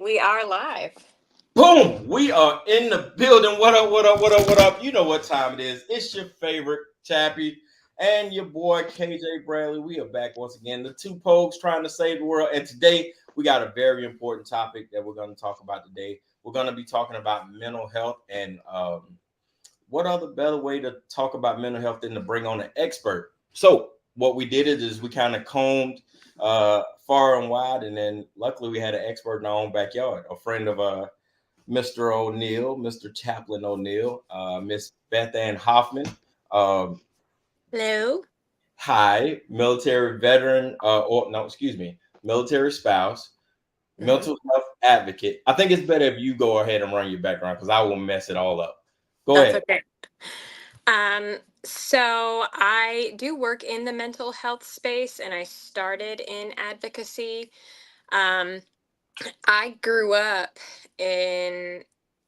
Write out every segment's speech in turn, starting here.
We are live. Boom! We are in the building. What up, what up, what up, what up? You know what time it is. It's your favorite Chappie and your boy KJ Bradley. We are back once again. The two POGs trying to save the world. And today we got a very important topic that we're going to talk about today. We're going to be talking about mental health and what other better way to talk about mental health than to bring on an expert. So what we did is we kind of combed far and wide, and then luckily we had an expert in our own backyard, a friend of Mr. O'Neill, Mr. Chaplain O'Neill, Miss BethAnne Hoffman. Um, Hello. Hi, military veteran, or no, excuse me, military spouse, mental health advocate. I think it's better if you go ahead and run your background because I will mess it all up. Go That's ahead. okay. So I do work in the mental health space and I started in advocacy. Um, I grew up in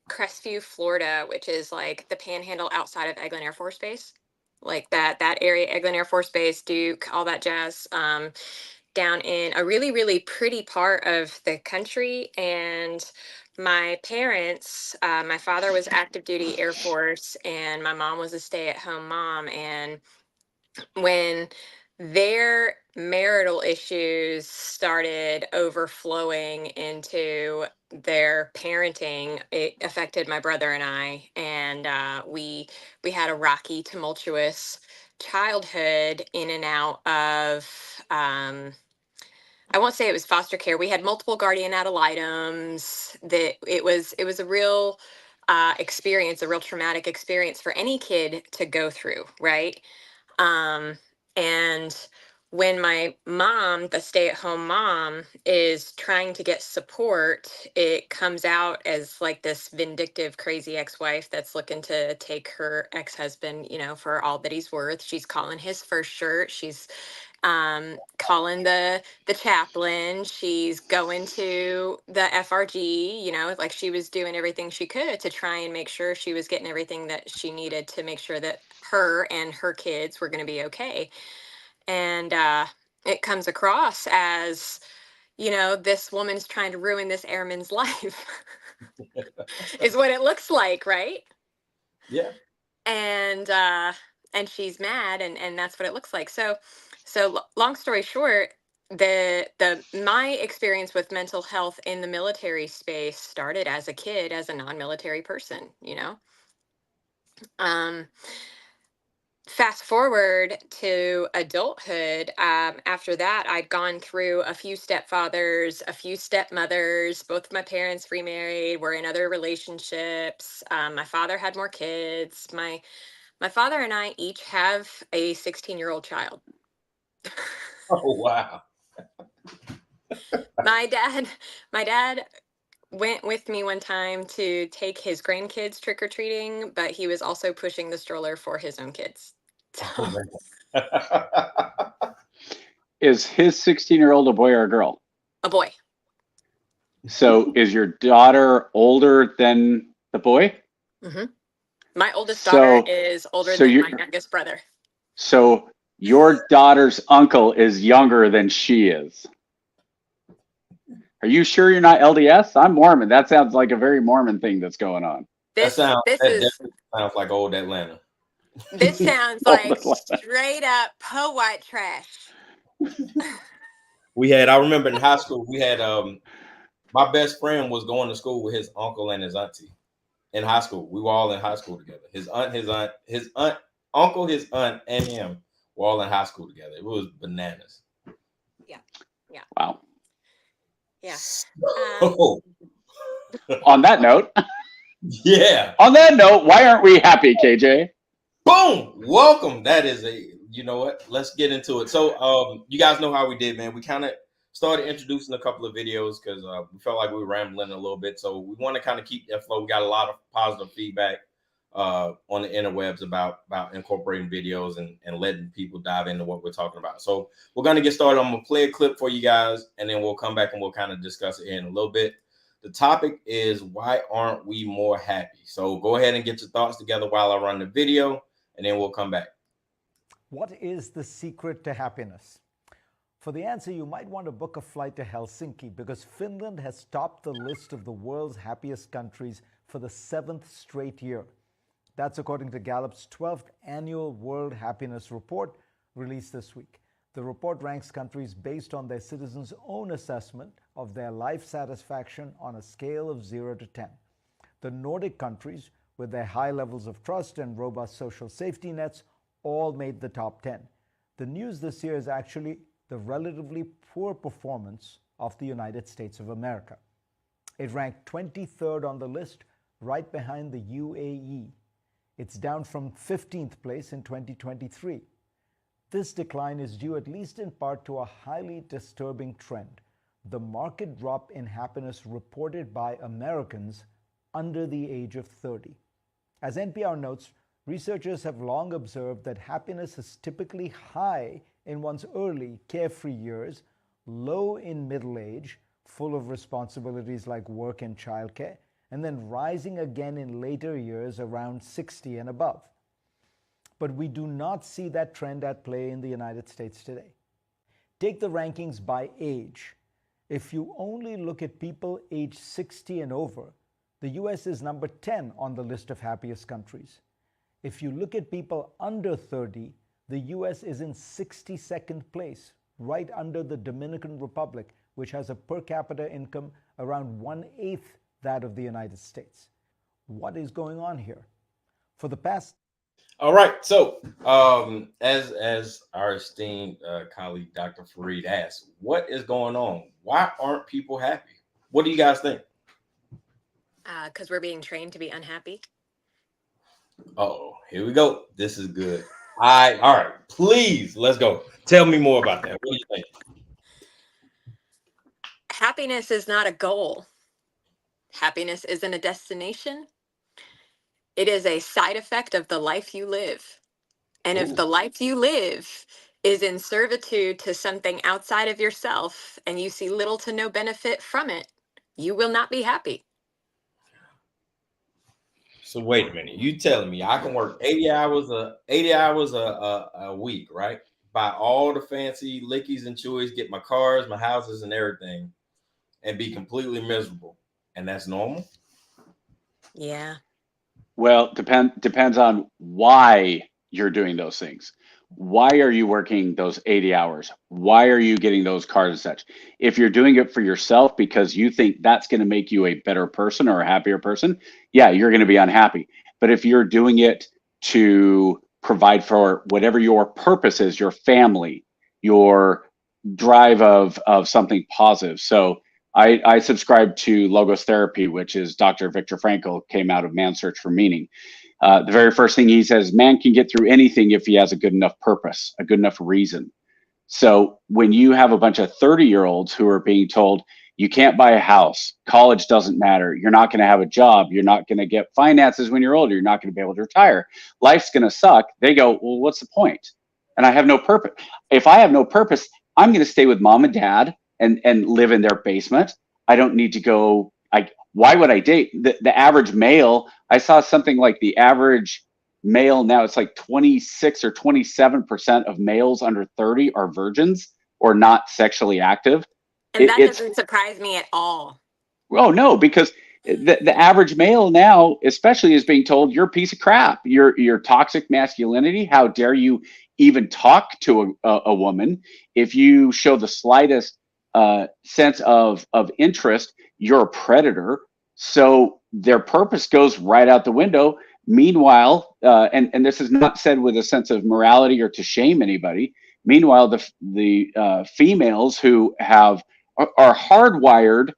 Crestview, Florida, which is like the panhandle outside of Eglin Air Force Base. Like that area, Eglin Air Force Base, Duke, all that jazz. Down in a really, really pretty part of the country. And my parents, my father was active duty Air Force, and my mom was a stay at home mom. And when their marital issues started overflowing into their parenting, it affected my brother and I, and we had a rocky, tumultuous childhood in and out of I won't say it was foster care. We had multiple guardian ad litems. That it was a real experience, a real traumatic experience for any kid to go through, right? Um, and when my mom, the stay-at-home mom, is trying to get support, it comes out as like this vindictive, crazy ex-wife that's looking to take her ex-husband, for all that he's worth. She's calling his first shirt. She's calling the chaplain. She's going to the FRG, like she was doing everything she could to try and make sure she was getting everything that she needed to make sure that her and her kids were going to be okay. And it comes across as, this woman's trying to ruin this airman's life, is what it looks like, right? Yeah. And she's mad, and that's what it looks like. So long story short, the my experience with mental health in the military space started as a kid, as a non-military person. Um, Fast forward to adulthood. After that, I'd gone through a few stepfathers, a few stepmothers. Both of my parents remarried, were in other relationships. My father had more kids. My father and I each have a 16-year-old child. Oh wow. My dad went with me one time to take his grandkids trick-or-treating, but he was also pushing the stroller for his own kids. Oh So, man. Is his 16-year-old a boy or a girl? a boy. So is your daughter older than the boy? Hmm. My oldest daughter is older So than you my youngest brother. so your daughter's uncle is younger than she is. Are you sure you're not LDS? I'm Mormon. That sounds like a very Mormon thing that's going on. This That is definitely sounds like old Atlanta. this sounds like straight up white trash. I remember in high school, we had my best friend was going to school with his uncle and his auntie in high school. We were all in high school together. His aunt, uncle, his aunt, and him were all in high school together. It was bananas. Yeah. Yeah. Wow. Yeah. Oh, On that note, yeah. why aren't we happy, KJ? Boom. Welcome. That is you know what? Let's get into it. So you guys know how we did, man. We kind of started introducing a couple of videos because we felt like we were rambling a little bit. So we want to kind of keep that flow. We got a lot of positive feedback on the interwebs about incorporating videos and letting people dive into what we're talking about. So we're going to get started. I'm going to play a clip for you guys, and then we'll come back and we'll kind of discuss it in a little bit. The topic is, why aren't we more happy? So go ahead and get your thoughts together while I run the video, and then we'll come back. What is the secret to happiness? For the answer, you might want to book a flight to Helsinki because Finland has topped the list of the world's happiest countries for the 7th straight year. That's according to Gallup's 12th annual World Happiness Report released this week. The report ranks countries based on their citizens' own assessment of their life satisfaction on a scale of 0 to 10. The Nordic countries, with their high levels of trust and robust social safety nets, all made the top 10. The news this year is actually the relatively poor performance of the United States of America. It ranked 23rd on the list, right behind the UAE. It's down from 15th place in 2023. This decline is due at least in part to a highly disturbing trend: the market drop in happiness reported by Americans under the age of 30. As NPR notes, researchers have long observed that happiness is typically high in one's early, carefree years, low in middle age, full of responsibilities like work and childcare, and then rising again in later years around 60 and above. But we do not see that trend at play in the United States today. Take the rankings by age. If you only look at people aged 60 and over, the US is number 10 on the list of happiest countries. If you look at people under 30, the US is in 62nd place, right under the Dominican Republic, which has a per capita income around 1/8 that of the United States. What is going on here? For the past All right. So, as our esteemed colleague Dr. Fareed asked, what is going on? Why aren't people happy? What do you guys think? Because we're being trained to be unhappy. Oh, here we go. This is good. All right. Please, let's go. Tell me more about that. What do you think? Happiness is not a goal. Happiness isn't a destination. It is a side effect of the life you live. And if the life you live is in servitude to something outside of yourself and you see little to no benefit from it, you will not be happy. So wait a minute. You telling me I can work 80 hours a week, right? Buy all the fancy lickies and chewies, get my cars, my houses, and everything, and be completely miserable, and that's normal? Yeah. Well, depends on why you're doing those things. Why are you working those 80 hours? Why are you getting those cars and such? If you're doing it for yourself because you think that's going to make you a better person or a happier person, yeah, you're going to be unhappy. But if you're doing it to provide for whatever your purpose is, your family, your drive of something positive. So I subscribe to Logos Therapy, which is Dr. Viktor Frankl, came out of Man's Search for Meaning. The very first thing he says, man can get through anything if he has a good enough purpose, a good enough reason. So when you have a bunch of 30-year-olds who are being told, you can't buy a house, college doesn't matter, you're not going to have a job, you're not going to get finances when you're older, you're not going to be able to retire, life's going to suck, they go, well, what's the point? And I have no purpose. If I have no purpose, I'm going to stay with mom and dad and live in their basement. I don't need to go. Why would I date? The average male, I saw something like the average male now, it's like 26 or 27% of males under 30 are virgins or not sexually active. And that doesn't surprise me at all. Oh, no, because the average male now, especially, is being told you're a piece of crap. You're toxic masculinity. How dare you even talk to a woman? If you show the slightest sense of interest, you're a predator. So their purpose goes right out the window. Meanwhile, and this is not said with a sense of morality or to shame anybody. Meanwhile, the females who are hardwired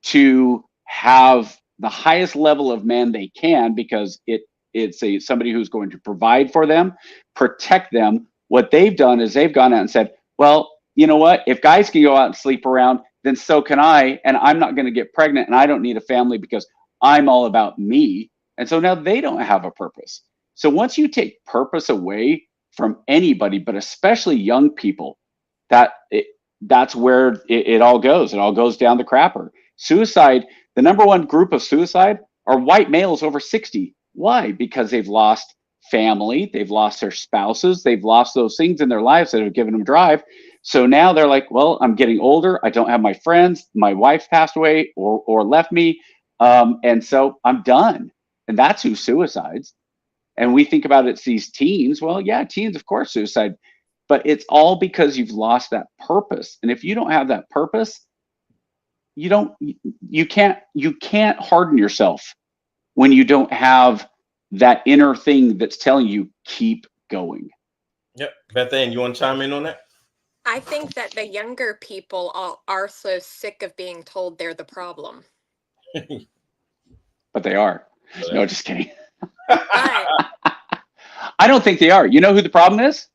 to have the highest level of man they can, because it's somebody who's going to provide for them, protect them. What they've done is they've gone out and said, well, you know what? If guys can go out and sleep around, then so can I, and I'm not going to get pregnant, and I don't need a family because I'm all about me. And so now they don't have a purpose. So once you take purpose away from anybody, but especially young people, that's where it all goes. It all goes down the crapper. Suicide, the number one group of suicide are white males over 60. Why? Because they've lost family, they've lost their spouses, they've lost those things in their lives that have given them drive. So now they're like, well, I'm getting older. I don't have my friends. My wife passed away or left me. And so I'm done. And that's who suicides. And we think about it as these teens. Well, yeah, teens, of course, suicide, but it's all because you've lost that purpose. And if you don't have that purpose, you don't, you can't harden yourself when you don't have that inner thing that's telling you keep going. Yep. BethAnne, you want to chime in on that? I think that the younger people are so sick of being told they're the problem. But they are. No, just kidding. But I don't think they are. You know who the problem is?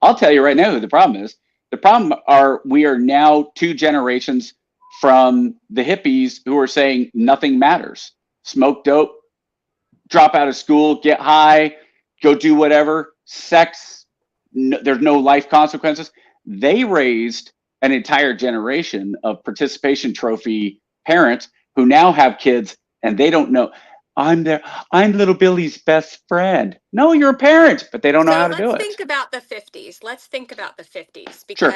I'll tell you right now who the problem is. The problem are we are now 2 generations from the hippies who are saying nothing matters. Smoke dope, drop out of school, get high, go do whatever. Sex, no, there's no life consequences. They raised an entire generation of participation trophy parents who now have kids and they don't know. I'm little Billy's best friend. No, you're a parent, but they don't know so how to do let's it. think about the 50s. Let's think about the 50s Sure.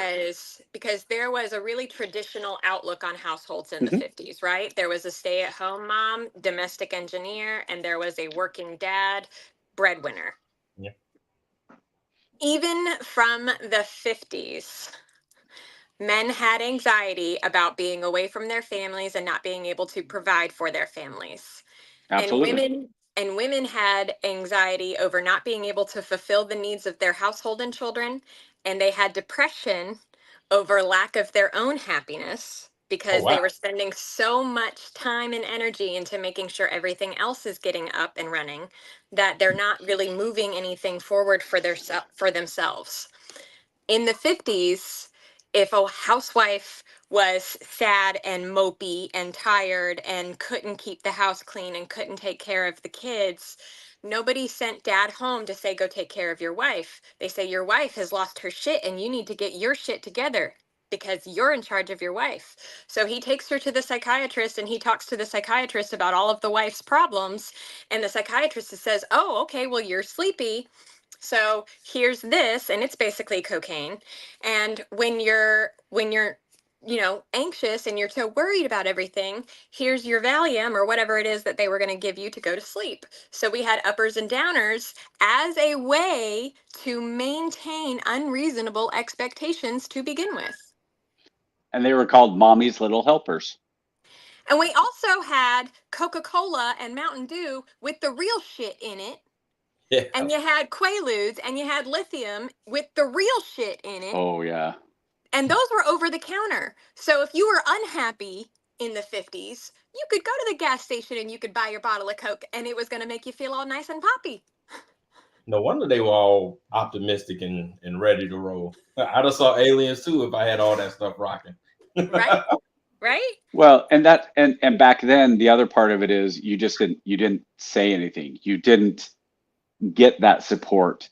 because there was a really traditional outlook on households in the Hmm. 50s, right? There was a stay-at-home mom, domestic engineer, and there was a working dad, breadwinner. Yeah. Even from the 50s, men had anxiety about being away from their families and not being able to provide for their families. And Absolutely. women had anxiety over not being able to fulfill the needs of their household and children, and they had depression over lack of their own happiness Oh because wow. they were spending so much time and energy into making sure everything else is getting up and running that they're not really moving anything forward for for themselves. In the 50s, if a housewife was sad and mopey and tired and couldn't keep the house clean and couldn't take care of the kids, nobody sent dad home to say, go take care of your wife. They say, your wife has lost her shit and you need to get your shit together because you're in charge of your wife. So he takes her to the psychiatrist and he talks to the psychiatrist about all of the wife's problems. And the psychiatrist says, oh, okay, well, you're sleepy, so here's this, and it's basically cocaine. And when you're anxious and you're so worried about everything, here's your Valium or whatever it is that they were going to give you to go to sleep. So we had uppers and downers as a way to maintain unreasonable expectations to begin with. And they were called mommy's little helpers. And we also had Coca-Cola and Mountain Dew with the real shit in it. Yeah. And you had Quaaludes and you had lithium with the real shit in it. Oh yeah. And those were over the counter. So if you were unhappy in the 50s, you could go to the gas station and you could buy your bottle of Coke and it was going to make you feel all nice and poppy. No wonder they were all optimistic and ready to roll. I'd have saw aliens too if I had all that stuff rocking. Right? Right? Well, and back then the other part of it is you didn't say anything. You didn't get that support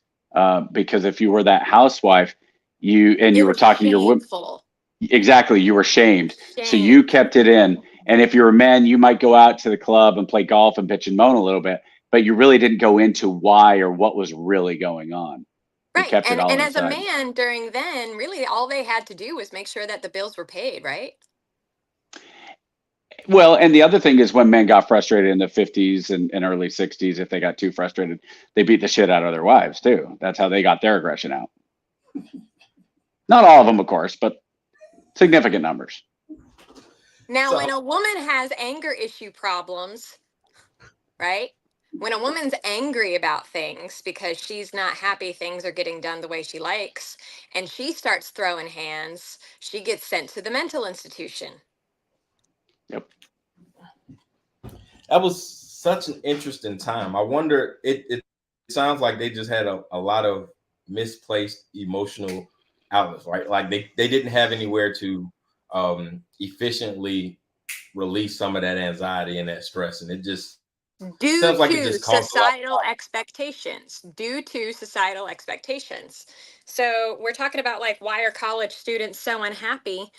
because if you were that housewife, It you were was talking to your women. shameful. Exactly, you were shamed. So you Shamed. kept it in. And if you're a man, you might go out to the club and play golf and bitch and moan a little bit, but you really didn't go into why or what was really going on. You Right. kept it all And as a inside. man during then, really all they had to do was make sure that the bills were paid, right? Well, and the other thing is when men got frustrated in the 50s and early 60s, if they got too frustrated, they beat the shit out of their wives too. That's how they got their aggression out. Not all of them, of course, but significant numbers. Now, So when a woman has anger issue problems, right? When a woman's angry about things because she's not happy things are getting done the way she likes, and she starts throwing hands, she gets sent to the mental institution. Yep. that was such an interesting time. I wonder, it sounds like they just had a lot of misplaced emotional outlets, right? Like they didn't have anywhere to efficiently release some of that anxiety and that stress. And it just Due sounds like it to just caused a lot of societal expectations. Due to societal expectations. So we're talking about like, why are college students so unhappy?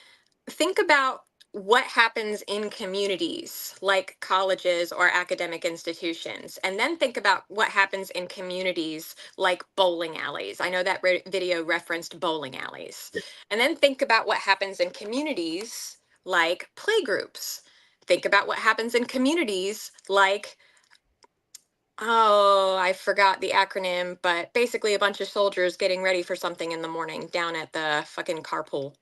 Think about what happens in communities like colleges or academic institutions, and then think about what happens in communities like bowling alleys. I know that video referenced bowling alleys. And then think about what happens in communities like playgroups. Think about what happens in communities like, oh, I forgot the acronym, but basically a bunch of soldiers getting ready for something in the morning down at the fucking carpool.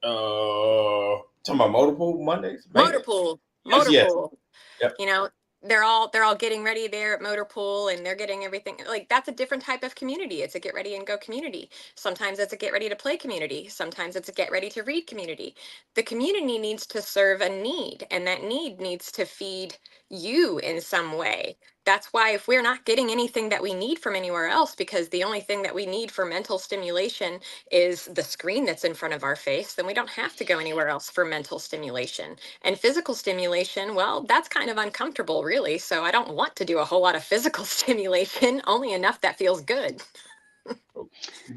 Talking about multiple Mondays? Motor pool. Yes, Motor yes. pool. Yep. You know, they're all getting ready there at motor pool, and they're getting everything. Like, that's a different type of community. It's a get ready and go community. Sometimes it's a get ready to play community. Sometimes it's a get ready to read community. The community needs to serve a need, and that need needs to feed you in some way. That's why if we're not getting anything that we need from anywhere else, because the only thing that we need for mental stimulation is the screen that's in front of our face, then we don't have to go anywhere else for mental stimulation. And physical stimulation, well, that's kind of uncomfortable, really. So I don't want to do a whole lot of physical stimulation, only enough that feels good.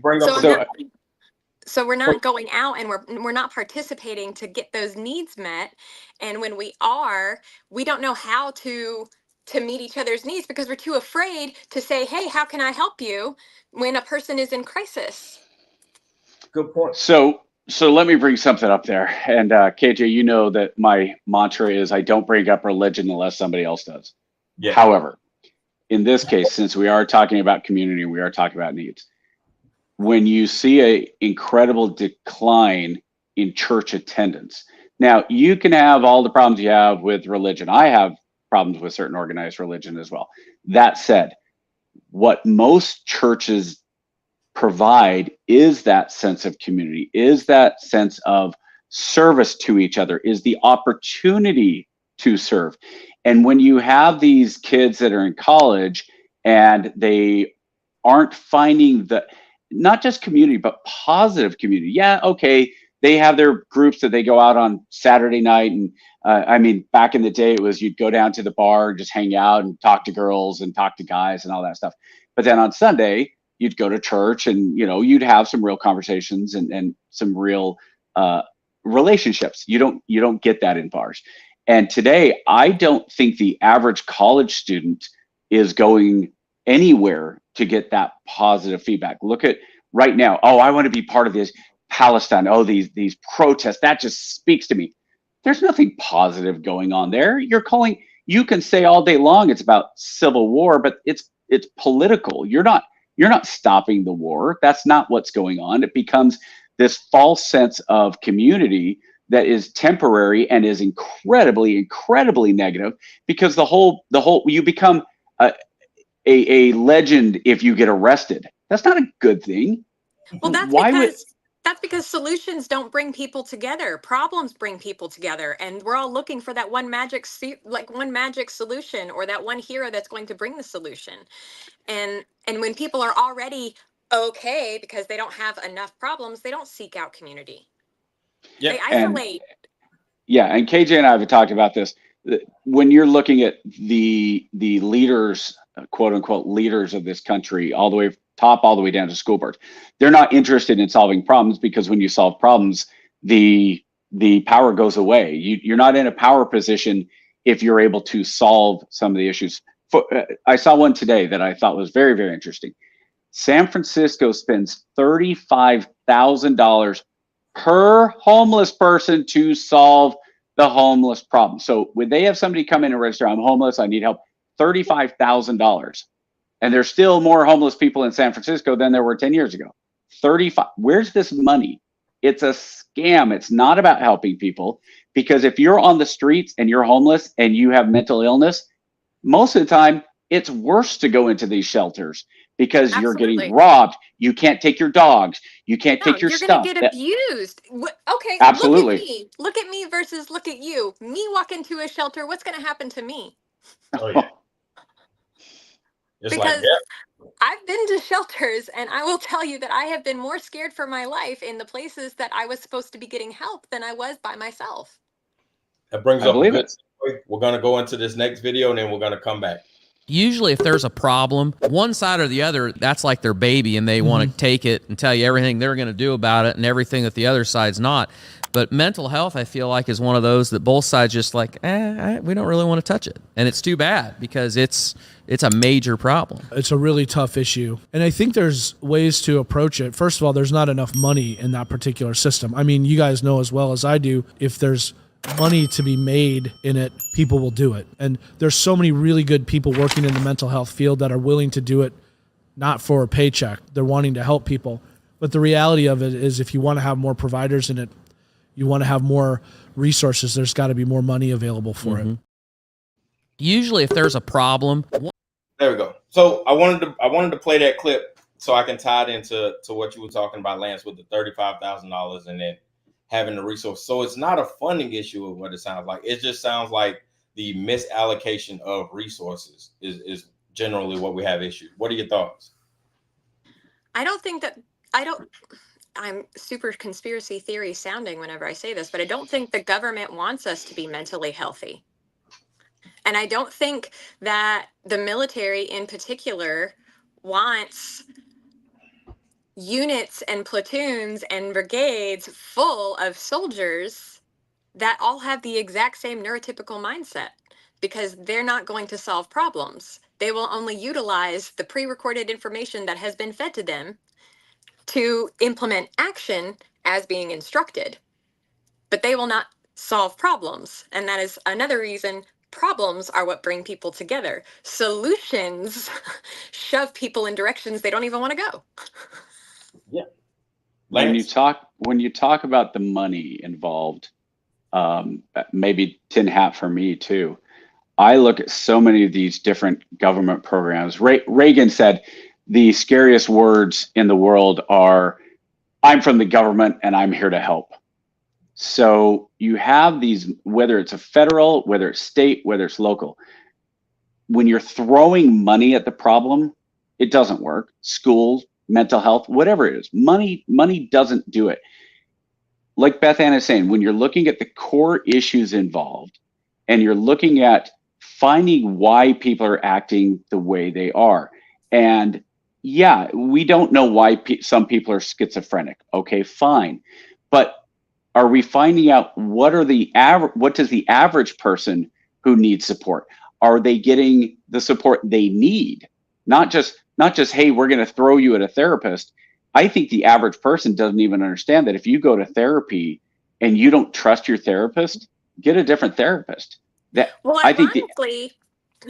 Bring up So we're not going out, and we're not participating to get those needs met. And when we are, we don't know how to meet each other's needs because we're too afraid to say, hey, how can I help you when a person is in crisis? Good point. So let me bring something up there. And KJ, you know that my mantra is I don't bring up religion unless somebody else does. Yeah. However, in this case, since we are talking about community, we are talking about needs. When you see an incredible decline in church attendance, now you can have all the problems you have with religion. I have problems with certain organized religion as well. That said, what most churches provide is that sense of community, is that sense of service to each other, is the opportunity to serve. And when you have these kids that are in college and they aren't finding the, not just community, but positive community. Yeah, okay, they have their groups that they go out on Saturday night. And I mean, back in the day, it was you'd go down to the bar and just hang out and talk to girls and talk to guys and all that stuff. But then on Sunday, you'd go to church and, you know, you'd have some real conversations and some real relationships. You don't get that in bars. And today, I don't think the average college student is going anywhere to get that positive feedback. Look at right now. Oh, I want to be part of this Palestine. Oh, these protests. That just speaks to me. There's nothing positive going on there. You can say all day long it's about civil war, but it's political. You're not stopping the war. That's not what's going on. It becomes this false sense of community that is temporary and is incredibly negative, because the whole you become a legend if you get arrested. That's not a good thing. Well, that's because solutions don't bring people together. Problems bring people together, and we're all looking for that one magic solution, or that one hero that's going to bring the solution. And when people are already okay because they don't have enough problems, they don't seek out community. They isolate. And KJ and I have talked about this. When you're looking at the leaders, quote unquote leaders of this country, all the way top, all the way down to school boards, they're not interested in solving problems, because when you solve problems, the power goes away. You're not in a power position if you're able to solve some of the issues. I saw one today that I thought was very, very interesting. San Francisco spends $35,000 per homeless person to solve the homeless problem. So when they have somebody come in and register, I'm homeless, I need help, $35,000. And there's still more homeless people in San Francisco than there were 10 years ago. 35. Where's this money? It's a scam. It's not about helping people, because if you're on the streets and you're homeless and you have mental illness, most of the time it's worse to go into these shelters, because you're getting robbed. You can't take your dogs. You can't take your stuff. You're going to get abused. Okay. Absolutely. Look at me versus look at you. Me walk into a shelter. What's going to happen to me? Oh, yeah. Because I've been to shelters, and I will tell you that I have been more scared for my life in the places that I was supposed to be getting help than I was by myself. That brings up a good story. We're going to go into this next video, and then we're going to come back. Usually if there's a problem, one side or the other, that's like their baby, and they want to take it and tell you everything they're going to do about it and everything that the other side's not. But mental health, I feel like, is one of those that both sides just like, we don't really want to touch it. And it's too bad because it's a major problem. It's a really tough issue. And I think there's ways to approach it. First of all, there's not enough money in that particular system. I mean, you guys know as well as I do, if there's money to be made in it, people will do it. And there's so many really good people working in the mental health field that are willing to do it, not for a paycheck. They're wanting to help people. But the reality of it is, if you want to have more providers in it, you want to have more resources, there's got to be more money available for it. Usually if there's a problem. There we go. So I wanted to play that clip so I can tie it into what you were talking about, Lance, with the $35,000 and then having the resource. So it's not a funding issue of what it sounds like. It just sounds like the misallocation of resources is generally what we have issues. What are your thoughts? I'm super conspiracy theory sounding whenever I say this, but I don't think the government wants us to be mentally healthy. And I don't think that the military in particular wants units and platoons and brigades full of soldiers that all have the exact same neurotypical mindset, because they're not going to solve problems. They will only utilize the pre-recorded information that has been fed to them to implement action as being instructed, but they will not solve problems. And that is another reason problems are what bring people together. Solutions shove people in directions they don't even want to go. Yeah. When you talk about the money involved, maybe tin hat for me too. I look at so many of these different government programs. Reagan said, the scariest words in the world are, I'm from the government and I'm here to help. So you have these, whether it's a federal, whether it's state, whether it's local, when you're throwing money at the problem, it doesn't work. Schools, mental health, whatever it is, money doesn't do it. Like BethAnne is saying, when you're looking at the core issues involved and you're looking at finding why people are acting the way they are, and yeah, we don't know why some people are schizophrenic. Okay, fine. But are we finding out what does the average person who needs support? Are they getting the support they need? Not just, hey, we're going to throw you at a therapist. I think the average person doesn't even understand that if you go to therapy and you don't trust your therapist, get a different therapist.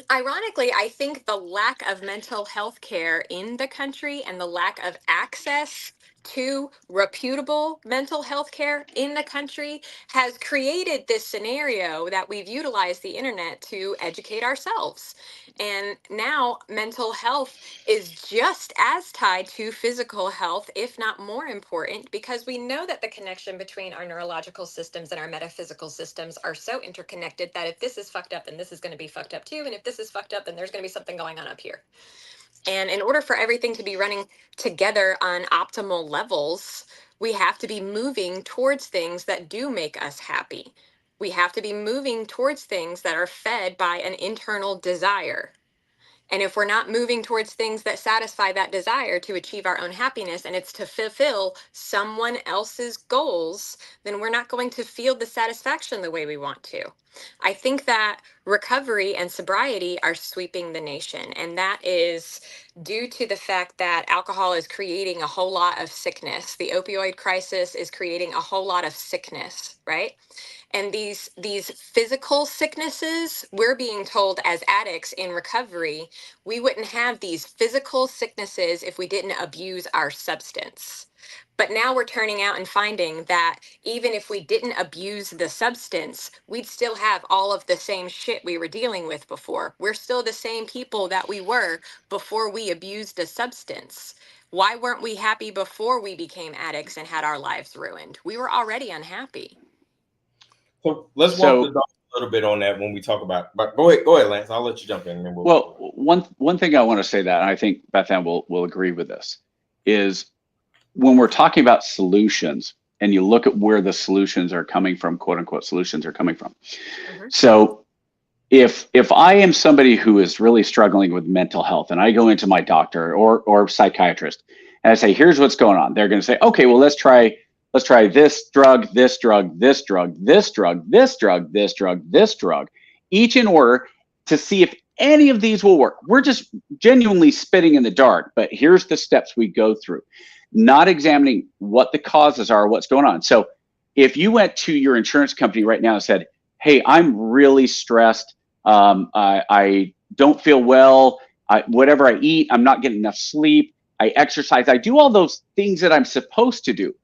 Ironically, I think the lack of mental health care in the country and the lack of access to reputable mental health care in the country has created this scenario that we've utilized the internet to educate ourselves. And now mental health is just as tied to physical health, if not more important, because we know that the connection between our neurological systems and our metaphysical systems are so interconnected that if this is fucked up, then this is going to be fucked up too. And if this is fucked up, then there's going to be something going on up here. And in order for everything to be running together on optimal levels, we have to be moving towards things that do make us happy. We have to be moving towards things that are fed by an internal desire. And if we're not moving towards things that satisfy that desire to achieve our own happiness, and it's to fulfill someone else's goals, then we're not going to feel the satisfaction the way we want to. I think that recovery and sobriety are sweeping the nation, and that is due to the fact that alcohol is creating a whole lot of sickness. The opioid crisis is creating a whole lot of sickness, right? And these physical sicknesses, we're being told as addicts in recovery, we wouldn't have these physical sicknesses if we didn't abuse our substance. But now we're turning out and finding that even if we didn't abuse the substance, we'd still have all of the same shit we were dealing with before. We're still the same people that we were before we abused a substance. Why weren't we happy before we became addicts and had our lives ruined? We were already unhappy. So let's walk the dog a little bit on that when we talk about. But go ahead, Lance. I'll let you jump in. And then one thing I want to say that, and I think BethAnne will agree with this, is when we're talking about solutions, and you look at where the solutions are coming from, quote unquote solutions are coming from. Mm-hmm. So if I am somebody who is really struggling with mental health, and I go into my doctor or psychiatrist, and I say, here's what's going on, they're going to say, okay, well, let's try let's try this drug, this drug, this drug, this drug, this drug, this drug, this drug, each in order to see if any of these will work. We're just genuinely spitting in the dark, but here's the steps we go through, not examining what the causes are, what's going on. So if you went to your insurance company right now and said, hey, I'm really stressed, I don't feel well, whatever I eat, I'm not getting enough sleep, I exercise, I do all those things that I'm supposed to do.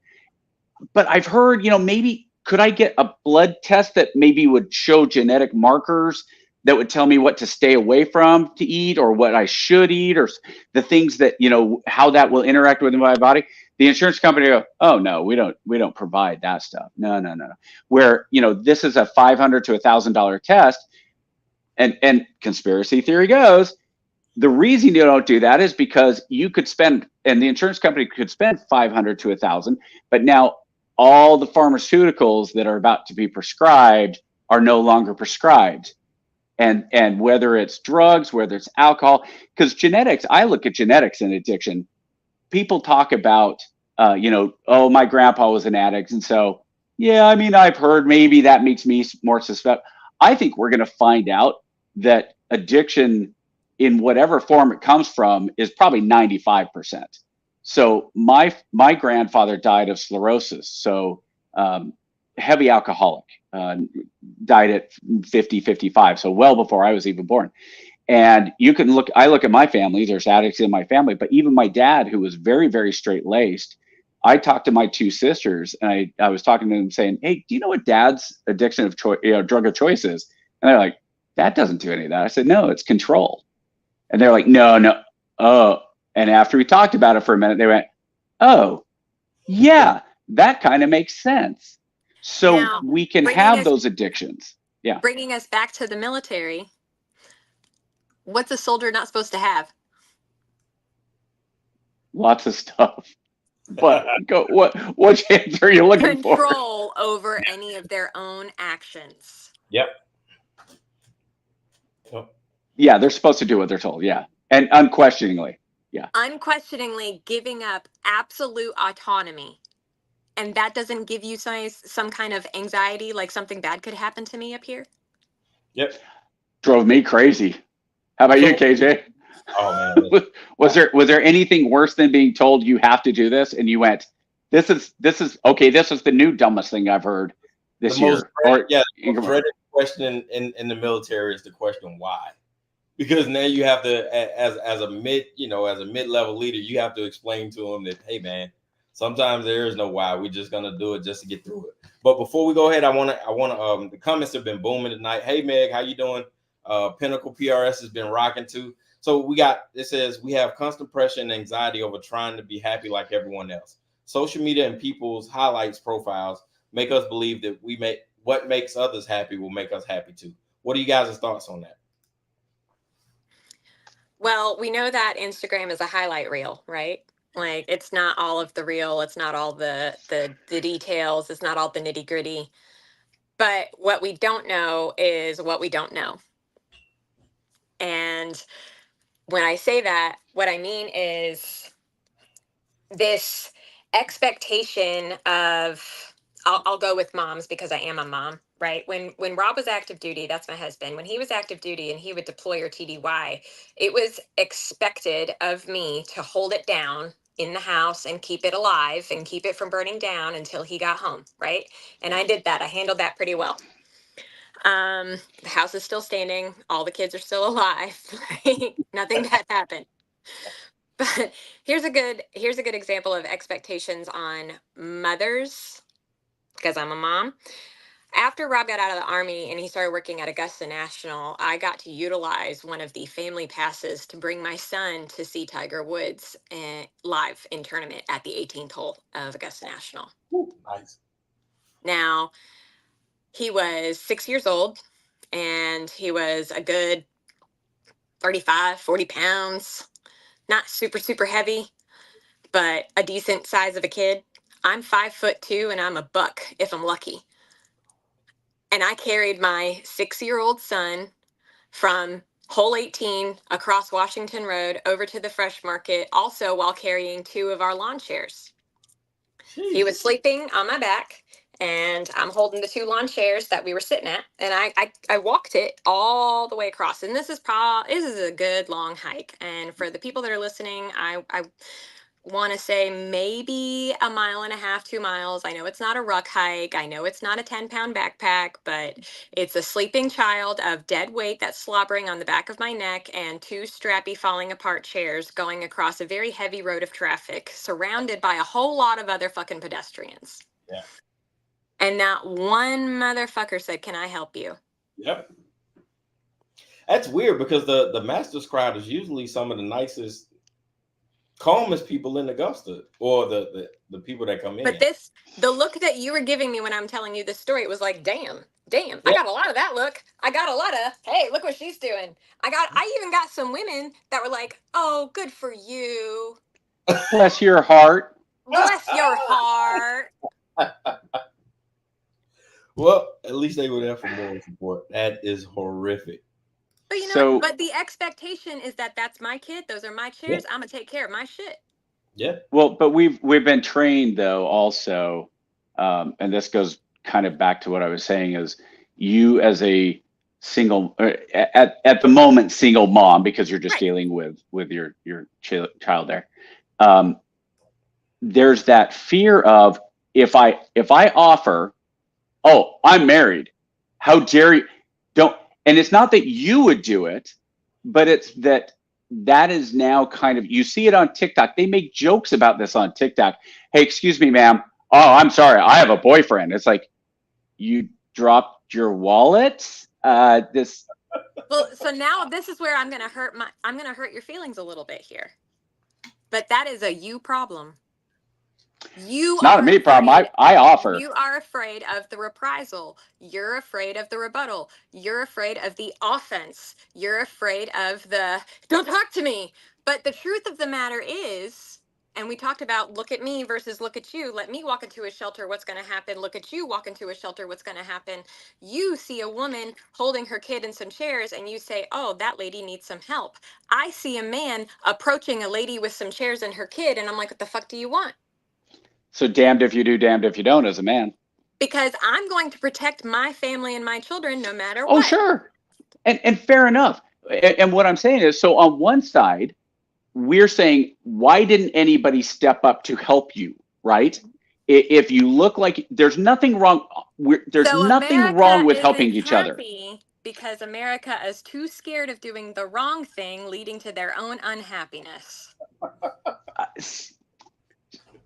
But I've heard, maybe could I get a blood test that maybe would show genetic markers that would tell me what to stay away from to eat, or what I should eat, or the things that, how that will interact with my body? The insurance company go, oh no, we don't provide that stuff. No. Where, this is a $500 to $1,000 test, and conspiracy theory goes, the reason you don't do that is because you could spend, and the insurance company could spend $500 to $1,000, but now all the pharmaceuticals that are about to be prescribed are no longer prescribed. And whether it's drugs, whether it's alcohol, because genetics, I look at genetics and addiction. People talk about, oh, my grandpa was an addict. And so, yeah, I mean, I've heard maybe that makes me more suspect. I think we're going to find out that addiction, in whatever form it comes from, is probably 95%. So my grandfather died of sclerosis. So heavy alcoholic, died at 50, 55. So well before I was even born. And I look at my family, there's addicts in my family, but even my dad, who was very, very straight laced, I talked to my two sisters, and I was talking to them saying, hey, do you know what dad's addiction of drug of choice is? And they're like, Dad doesn't do any of that. I said, no, it's control. And they're like, no. Oh. And after we talked about it for a minute, they went, oh, yeah, that kind of makes sense. So Now, we can have those addictions. Yeah. Bringing us back to the military, what's a soldier not supposed to have? Lots of stuff. But what answer are you looking for? Control over any of their own actions. Yep. Yeah, they're supposed to do what they're told. Yeah. And unquestioningly. Yeah. Unquestioningly giving up absolute autonomy. And that doesn't give you some kind of anxiety, like something bad could happen to me up here? Yep. Drove me crazy. How about you, KJ? Oh man. Was there anything worse than being told you have to do this, and you went, this is okay, this is the new dumbest thing I've heard this year? The most dreaded question in the military is the question why. Because now you have to, as a mid-level leader, you have to explain to them that, hey man, sometimes there is no why. We're just gonna do it just to get through it. But before we go ahead, I wanna the comments have been booming tonight. Hey Meg, how you doing? Pinnacle PRS has been rocking too. So it says we have constant pressure and anxiety over trying to be happy like everyone else. Social media and people's highlights profiles make us believe that what makes others happy will make us happy too. What are you guys' thoughts on that? Well, we know that Instagram is a highlight reel, right? Like, it's not all of the real, it's not all the details, it's not all the nitty gritty. But what we don't know is what we don't know. And when I say that, what I mean is this expectation of, I'll go with moms because I am a mom, right? When Rob was active duty, that's my husband. When he was active duty and he would deploy or TDY, it was expected of me to hold it down in the house and keep it alive and keep it from burning down until he got home, right? And I did that. I handled that pretty well. The house is still standing. All the kids are still alive. Right? Nothing bad happened. But here's a good example of expectations on mothers, because I'm a mom. After Rob got out of the Army and he started working at Augusta National, I got to utilize one of the family passes to bring my son to see Tiger Woods live in tournament at the 18th hole of Augusta National. Ooh, nice. Now, he was 6 years old and he was a good 35, 40 pounds, not super, super heavy, but a decent size of a kid. I'm 5'2" and I'm a buck if I'm lucky. And I carried my 6-year-old son from hole 18 across Washington Road over to the Fresh Market, also while carrying 2 of our lawn chairs. He was sleeping on my back, and I'm holding the 2 lawn chairs that we were sitting at, and I walked it all the way across. And this is a good long hike. And for the people that are listening, I want to say maybe a mile and a half, 2 miles. I know it's not a ruck hike. I know it's not a 10-pound backpack, but it's a sleeping child of dead weight that's slobbering on the back of my neck and 2 strappy falling apart chairs going across a very heavy road of traffic, surrounded by a whole lot of other fucking pedestrians. Yeah. And not one motherfucker said, "Can I help you?" Yep. That's weird because the Masters crowd is usually some of the nicest, calmest people in Augusta, or the people that come in. But the look that you were giving me when I'm telling you this story, it was like, damn, I got a lot of that look. I got a lot of, hey, look what she's doing. I even got some women that were like, "Oh, good for you. Bless your heart. Bless your heart." Well, at least they were there for moral support. That is horrific. But you know, So- but the expectation is that that's my kid. Those are my chairs. I'm gonna take care of my shit. Yeah. Well, but we've been trained though also, and this goes kind of back to what I was saying, is you as a single at the moment single mom, because you're just Right. dealing with your child there. There's that fear of if I offer, oh, I'm married, how dare you, don't. And it's not that you would do it, but it's that is now kind of, you see it on TikTok. They make jokes about this on TikTok. Hey, excuse me, ma'am. Oh, I'm sorry, I have a boyfriend. It's like, you dropped your wallet. This. Well, so now this is where I'm gonna hurt your feelings a little bit here. But that is a you problem. It's not a me problem. I offer. You are afraid of the reprisal. You're afraid of the rebuttal. You're afraid of the offense. You're afraid of the "don't talk to me." But the truth of the matter is, and we talked about look at me versus look at you. Let me walk into a shelter. What's going to happen? Look at you walk into a shelter. What's going to happen? You see a woman holding her kid in some chairs and you say, "Oh, that lady needs some help." I see a man approaching a lady with some chairs and her kid, and I'm like, "What the fuck do you want?" So damned if you do, damned if you don't as a man. Because I'm going to protect my family and my children no matter Oh, what. sure. And fair enough. And what I'm saying is, so on one side, we're saying, why didn't anybody step up to help you, right? If you look like, there's nothing wrong. There's So nothing America wrong with isn't helping each other. happy because America is too scared of doing the wrong thing, leading to their own unhappiness.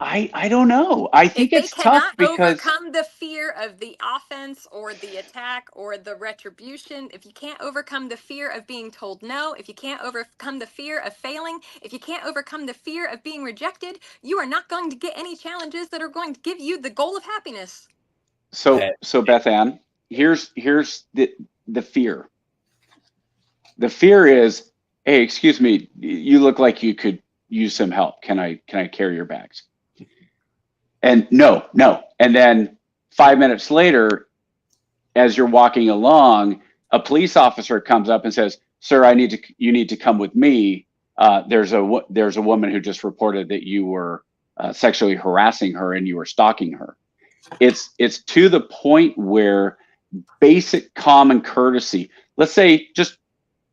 I don't know. I think If it's they tough cannot because overcome the fear of the offense or the attack or the retribution, if you can't overcome the fear of being told no, if you can't overcome the fear of failing, if you can't overcome the fear of being rejected, you are not going to get any challenges that are going to give you the goal of happiness. so BethAnne, here's the fear. The fear is, hey, excuse me, you look like you could use some help. Can I carry your bags? And no. And then 5 minutes later, as you're walking along, a police officer comes up and says, "Sir, you need to come with me. There's a woman who just reported that you were sexually harassing her and you were stalking her." It's to the point where basic common courtesy, let's say just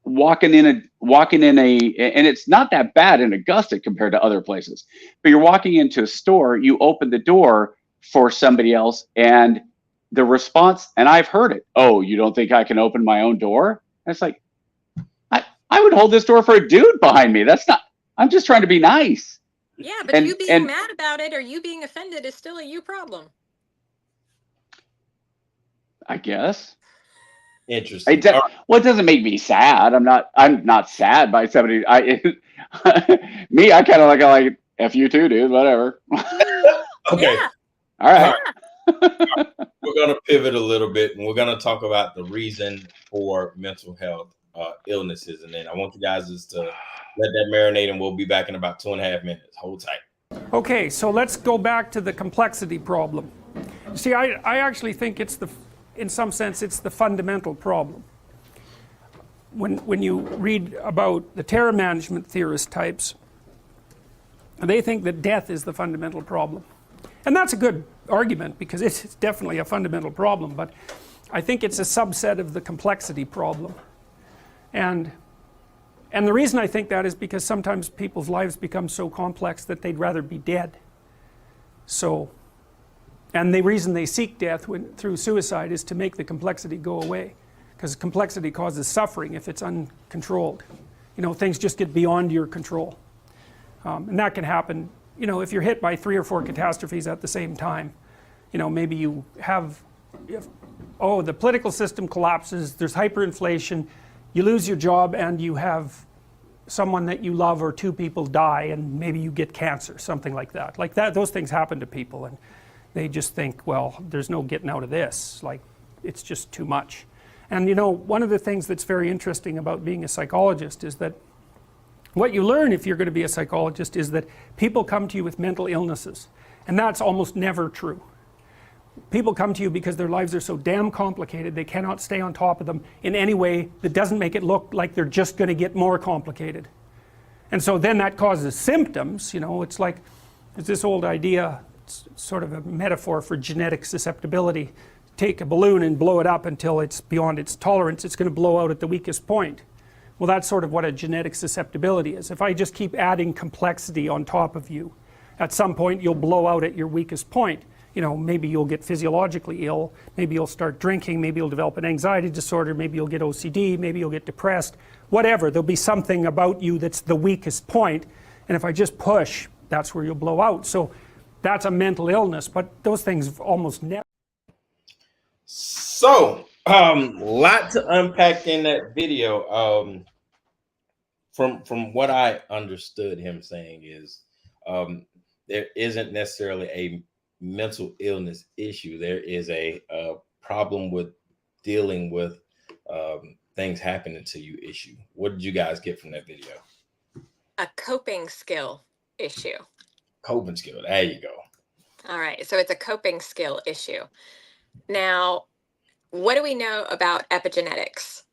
walking in a, and it's not that bad in Augusta compared to other places, but you're walking into a store, you open the door for somebody else, and the response, and I've heard it, "Oh, you don't think I can open my own door?" And it's like, I would hold this door for a dude behind me. That's not, I'm just trying to be nice. Yeah, but you being mad about it or you being offended is still a you problem. I guess. Interesting. Well, it doesn't make me sad. I'm not sad by somebody. Me, I kind of like F you too, dude. Whatever. Okay. Yeah. All right. We're going to pivot a little bit and we're going to talk about the reason for mental health illnesses. And then I want you guys just to let that marinate, and we'll be back in about 2.5 minutes. Hold tight. Okay, so let's go back to the complexity problem. See, I actually think in some sense, it's the fundamental problem. When you read about the terror management theorist types, they think that death is the fundamental problem. And that's a good argument because it's definitely a fundamental problem, but I think it's a subset of the complexity problem. And the reason I think that is because sometimes people's lives become so complex that they'd rather be dead. So, and the reason they seek death through suicide is to make the complexity go away, because complexity causes suffering if it's uncontrolled. You know, things just get beyond your control. And that can happen, you know, if you're hit by 3 or 4 catastrophes at the same time. You know, maybe you have, oh, the political system collapses, there's hyperinflation, you lose your job, and you have someone that you love or 2 people die, and maybe you get cancer, something like that. Like that, those things happen to people, and they just think, well, there's no getting out of this. Like, it's just too much. And you know, one of the things that's very interesting about being a psychologist is that what you learn if you're going to be a psychologist is that people come to you with mental illnesses, and that's almost never true. People come to you because their lives are so damn complicated they cannot stay on top of them in any way that doesn't make it look like they're just going to get more complicated. And so then that causes symptoms. You know, it's like, it's this old idea, it's sort of a metaphor for genetic susceptibility. Take a balloon and blow it up until it's beyond its tolerance, it's going to blow out at the weakest point. Well, that's sort of what a genetic susceptibility is. If I just keep adding complexity on top of you, at some point you'll blow out at your weakest point. You know, maybe you'll get physiologically ill, maybe you'll start drinking, maybe you'll develop an anxiety disorder, maybe you'll get OCD, maybe you'll get depressed, whatever. There'll be something about you that's the weakest point, and if I just push, that's where you'll blow out. So that's a mental illness, but those things almost never. So, lot to unpack in that video. From what I understood him saying is, there isn't necessarily a mental illness issue. There is a problem with dealing with things happening to you issue. What did you guys get from that video? A coping skill issue. Coping skill. There you go. All right. So it's a coping skill issue. Now, what do we know about epigenetics?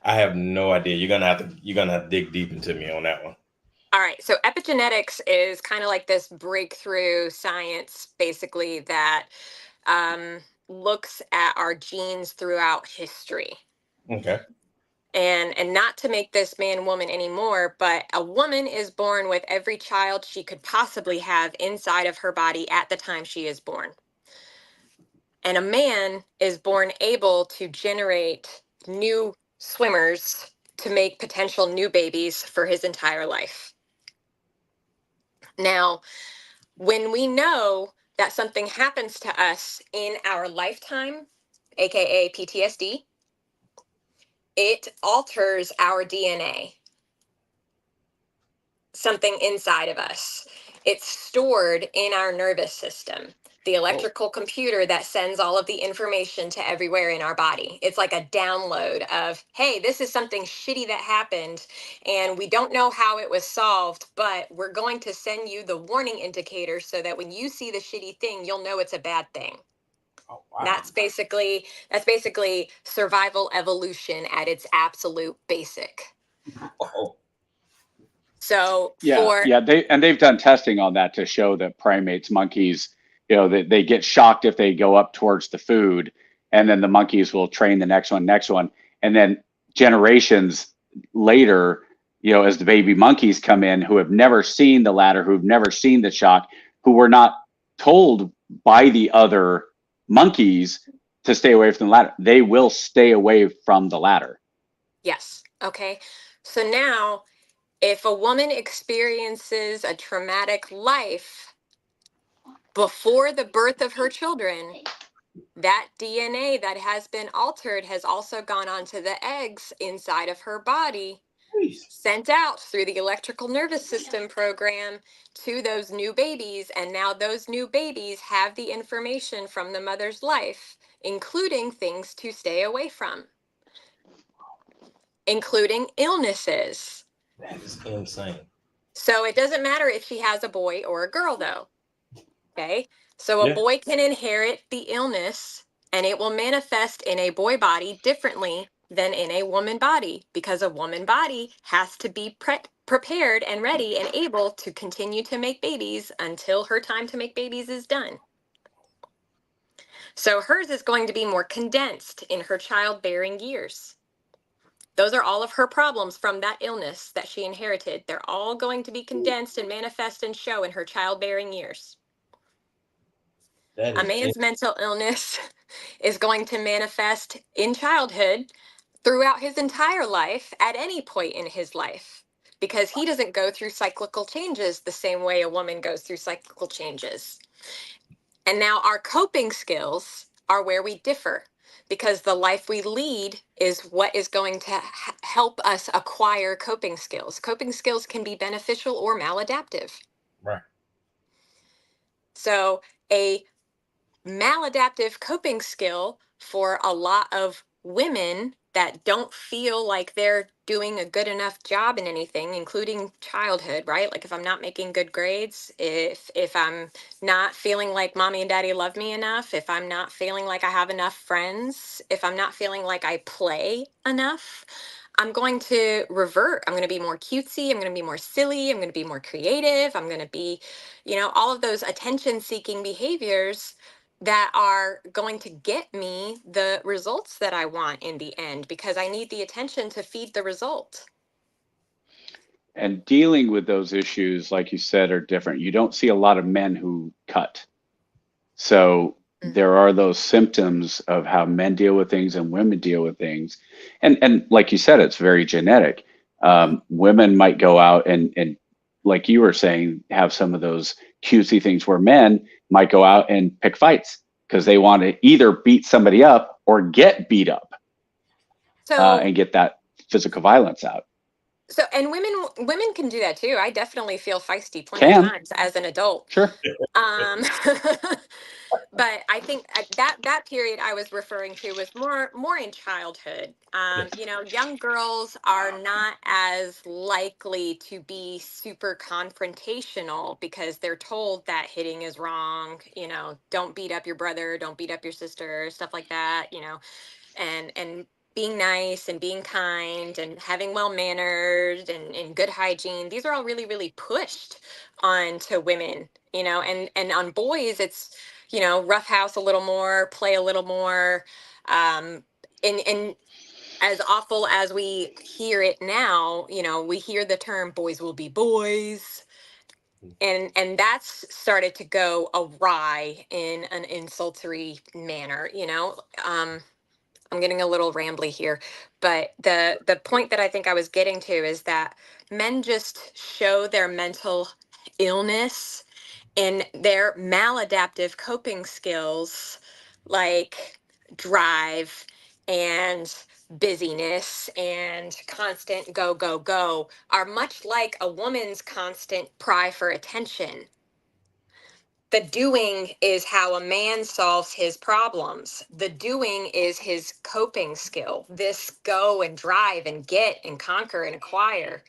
I have no idea. You're gonna have to dig deep into me on that one. All right, so epigenetics is kind of like this breakthrough science, basically, that looks at our genes throughout history. Okay. And not to make this man woman anymore, but a woman is born with every child she could possibly have inside of her body at the time she is born. And a man is born able to generate new swimmers to make potential new babies for his entire life. Now, when we know that something happens to us in our lifetime, aka PTSD, it alters our DNA, something inside of us. It's stored in our nervous system, the electrical computer that sends all of the information to everywhere in our body. It's like a download of, hey, this is something shitty that happened and we don't know how it was solved, but we're going to send you the warning indicator so that when you see the shitty thing, you'll know it's a bad thing. Oh, wow. That's basically survival evolution at its absolute basic. Oh. So they've done testing on that to show that primates, monkeys, you know, they get shocked if they go up towards the food, and then the monkeys will train the next one, and then generations later, you know, as the baby monkeys come in who have never seen the ladder, who've never seen the shock, who were not told by the other monkeys to stay away from the ladder, they will stay away from the ladder. Yes. Okay. So now, if a woman experiences a traumatic life before the birth of her children, that DNA that has been altered has also gone onto the eggs inside of her body, sent out through the electrical nervous system program to those new babies. And now those new babies have the information from the mother's life, including things to stay away from, including illnesses. That is insane. So it doesn't matter if she has a boy or a girl, though. Okay. So a boy can inherit the illness and it will manifest in a boy body differently than in a woman body, because a woman body has to be prepared and ready and able to continue to make babies until her time to make babies is done. So hers is going to be more condensed in her childbearing years. Those are all of her problems from that illness that she inherited. They're all going to be condensed and manifest and show in her childbearing years. That A is man's mental illness is going to manifest in childhood throughout his entire life at any point in his life, because he doesn't go through cyclical changes the same way a woman goes through cyclical changes. And now our coping skills are where we differ, because the life we lead is what is going to help us acquire coping skills. Coping skills can be beneficial or maladaptive. right. So a maladaptive coping skill for a lot of women that don't feel like they're doing a good enough job in anything, including childhood, right? Like if I'm not making good grades, if I'm not feeling like mommy and daddy love me enough, if I'm not feeling like I have enough friends, if I'm not feeling like I play enough, I'm going to revert. I'm going to be more cutesy. I'm going to be more silly. I'm going to be more creative. I'm going to be, all of those attention seeking behaviors that are going to get me the results that I want in the end, because I need the attention to feed the result. And dealing with those issues, like you said, are different. You don't see a lot of men who cut. So there are those symptoms of how men deal with things and women deal with things. And like you said, it's very genetic. Women might go out and like you were saying, have some of those cutesy things, where men might go out and pick fights because they want to either beat somebody up or get beat up, and get that physical violence out. So, and women can do that too. I definitely feel feisty plenty of times as an adult. Sure. But I think that period I was referring to was more in childhood. Young girls are not as likely to be super confrontational because they're told that hitting is wrong. Don't beat up your brother, don't beat up your sister, stuff like that. And being nice and being kind and having well mannered and good hygiene. These are all really, really pushed onto women, and on boys, it's, roughhouse a little more, play a little more. And as awful as we hear it now, we hear the term boys will be boys. And that's started to go awry in an insultory manner, I'm getting a little rambly here, but the point that I think I was getting to is that men just show their mental illness in their maladaptive coping skills, like drive and busyness and constant go, go, go, are much like a woman's constant cry for attention. The doing is how a man solves his problems. The doing is his coping skill. This go and drive and get and conquer and acquire.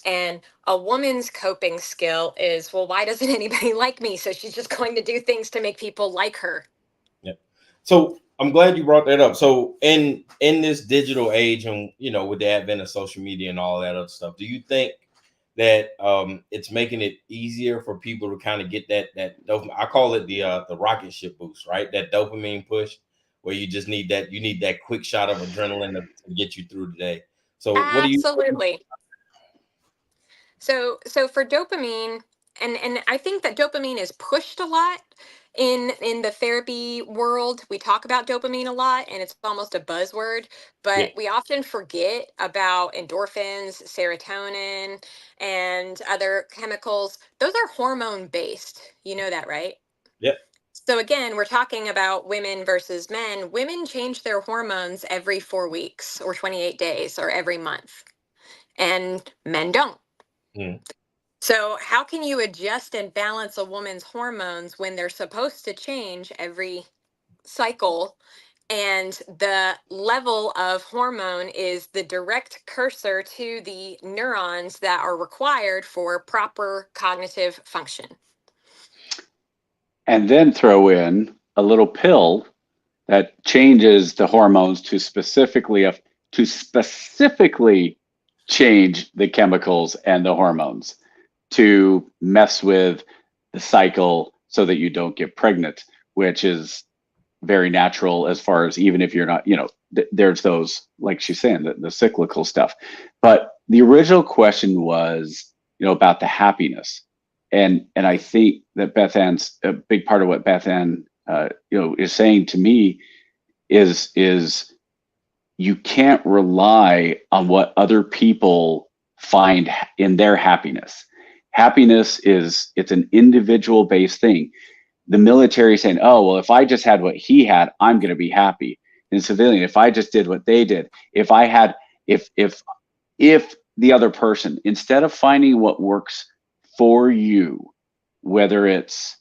And a woman's coping skill is, well, why doesn't anybody like me? So she's just going to do things to make people like her. Yep. So I'm glad you brought that up. So in this digital age, and with the advent of social media and all that other stuff, do you think that it's making it easier for people to kind of get that dopamine? I call it the rocket ship boost, right? That dopamine push, where you just need that quick shot of adrenaline to get you through the day. So Absolutely. So for dopamine, and I think that dopamine is pushed a lot in the therapy world. We talk about dopamine a lot, and it's almost a buzzword, but we often forget about endorphins, serotonin, and other chemicals. Those are hormone based. You know that, right? Yep. So again, we're talking about women versus men. Women change their hormones every 4 weeks or 28 days or every month, and men don't. So how can you adjust and balance a woman's hormones when they're supposed to change every cycle? And the level of hormone is the direct cursor to the neurons that are required for proper cognitive function. And then throw in a little pill that changes the hormones to specifically change the chemicals and the hormones to mess with the cycle so that you don't get pregnant, which is very natural as far as even if you're not, there's those, like she's saying, the cyclical stuff. But the original question was, about the happiness. And I think that BethAnne's a big part of what BethAnne, is saying to me is you can't rely on what other people find in their happiness. Happiness it's an individual based thing. The military saying, oh, well, if I just had what he had, I'm going to be happy. In civilian, if I just did what they did, if the other person, instead of finding what works for you, whether it's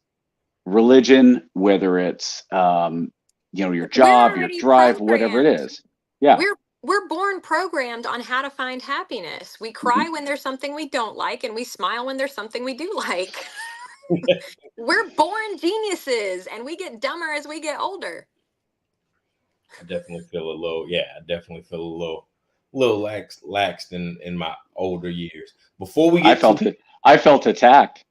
religion, whether it's, your job, your drive, whatever it is. Yeah. We're born programmed on how to find happiness. We cry when there's something we don't like, and we smile when there's something we do like. We're born geniuses, and we get dumber as we get older. I definitely feel a little laxed in my older years. Before we get I felt attacked.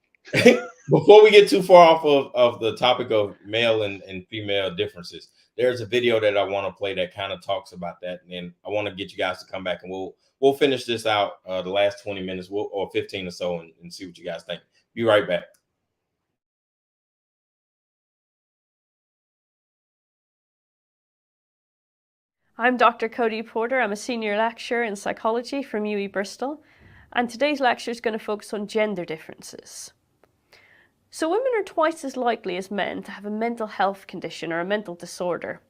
Before we get too far off of the topic of male and female differences, there's a video that I want to play that kind of talks about that, and I want to get you guys to come back, and we'll finish this out the last 20 minutes or 15 or so, and see what you guys think. Be right back. I'm Dr. Cody Porter. I'm a senior lecturer in psychology from UWE Bristol, and today's lecture is going to focus on gender differences. So women are twice as likely as men to have a mental health condition or a mental disorder.